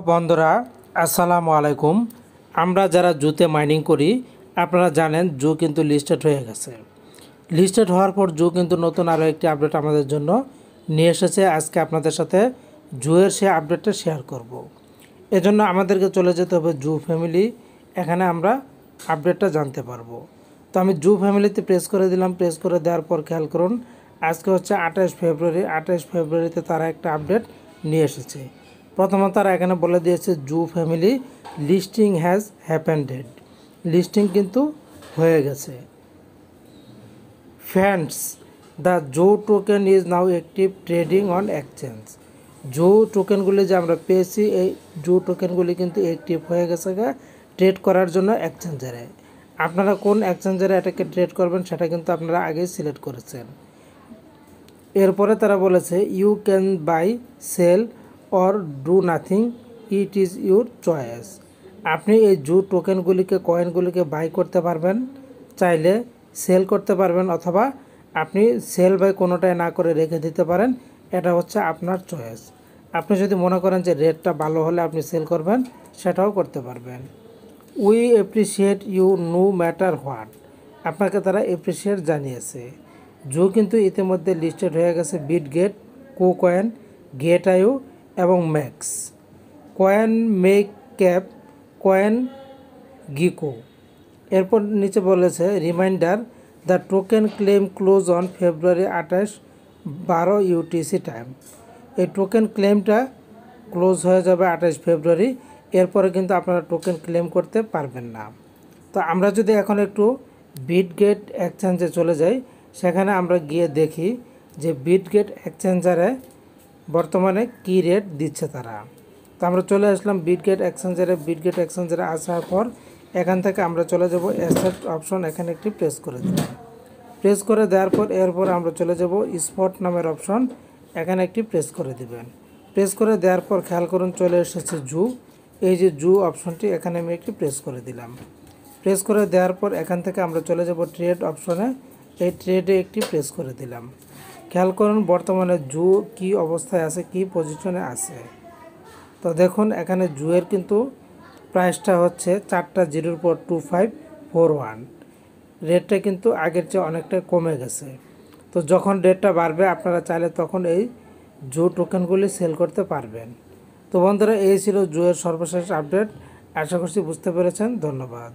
বন্ধুরা, আসসালামু আলাইকুম। আমরা যারা জুতে মাইনিং করি, আপনারা জানেন জু কিন্তু লিস্টেড হয়ে গেছে। লিস্টেড হওয়ার পর জু কিন্তু নতুন আরও একটি আপডেট আমাদের জন্য নিয়ে এসেছে। আজকে আপনাদের সাথে জুয়ের সেই আপডেটটা শেয়ার করব। এজন্য আমাদেরকে চলে যেতে হবে জু ফ্যামিলি। এখানে আমরা আপডেটটা জানতে পারবো। তো আমি জু ফ্যামিলিতে প্রেস করে দিলাম। প্রেস করে দেওয়ার পর খেয়াল করুন, আজকে হচ্ছে 28 ফেব্রুয়ারি। 28 ফেব্রুয়ারিতে তারা একটা আপডেট নিয়ে এসেছে। প্রথমত তারা এখানে বলে দিয়েছে Zoo family listing has happened. Listing কিন্তু হয়ে গেছে। Friends the Zoo token is now active trading on exchange. Zoo টোকেনগুলি যে আমরা পেয়েছি, এই জো টোকেনগুলি কিন্তু অ্যাক্টিভ হয়ে গেছে ট্রেড করার জন্য এক্সচেঞ্জারে। আপনারা কোন এক্সচেঞ্জারে এটাকে ট্রেড করবেন সেটা কিন্তু আপনারা আগেই সিলেক্ট করেছেন। এরপরে তারা বলেছে you can buy sell or do nothing, it is your choice. আপনি এই জু টোকেনগুলিকে কয়েনগুলিকে বাই করতে পারবেন, চাইলে সেল করতে পারবেন, অথবা আপনি সেল বাই কোনোটাই না করে রেখে দিতে পারেন। এটা হচ্ছে আপনার চয়েস। আপনি যদি মনে করেন যে রেটটা ভালো হলে আপনি সেল করবেন, সেটাও করতে পারবেন। We appreciate you no matter what. আপনাকে তারা অ্যাপ্রিসিয়েট জানিয়েছে। জু কিন্তু ইতিমধ্যে লিস্টেড হয়ে গেছে বিটগেট, কুকয়েন, গেট আইও এবং MEXC. CoinMarketCap, CoinGecko. এরপর নিচে বলেছে reminder the token claim close on February 28 12 UTC time. এই টোকেন ক্লেমটা ক্লোজ হয়ে যাবে 28 ফেব্রুয়ারি। এরপরে কিন্তু আপনারা টোকেন ক্লেম করতে পারবেন না। তো আমরা যদি এখন একটু বিটগেট এক্সচেঞ্জে চলে যাই, সেখানে আমরা গিয়ে দেখি যে বিটগেট এক্সচেঞ্জারে বর্তমানে কী রেট দিচ্ছে তারা। তো আমরা চলে আসলাম বিটগেট এক্সচেঞ্জারে। বিটগেট এক্সচেঞ্জারে আসার পর এখান থেকে আমরা চলে যাব অ্যাসেট অপশন। এখানে একটি প্রেস করে দিলাম। প্রেস করে দেওয়ার পর এরপর আমরা চলে যাব স্পট নামের অপশন। এখানে একটি প্রেস করে দিবেন। প্রেস করে দেওয়ার পর খেয়াল করুন চলে এসেছে জু। এই যে জু অপশনটি, এখানে আমি একটি প্রেস করে দিলাম। প্রেস করে দেওয়ার পর এখান থেকে আমরা চলে যাব ট্রেড অপশনে। এই ট্রেডে একটি প্রেস করে দিলাম। খেয়াল করুন বর্তমানে জু কি অবস্থায় আছে, কি পজিশনে আছে। তো দেখুন এখানে জুয়ের কিন্তু প্রাইসটা হচ্ছে 4টা জিরোর পর 2541। রেটটা কিন্তু আগের চেয়ে অনেকটা কমে গেছে। তো যখন রেটটা বাড়বে আপনারা চাইলে তখন এই জু টোকেনগুলি সেল করতে পারবেন। তো বন্ধুরা, এই ছিল জুয়ের সর্বশেষ আপডেট। আশা করছি বুঝতে পেরেছেন। ধন্যবাদ।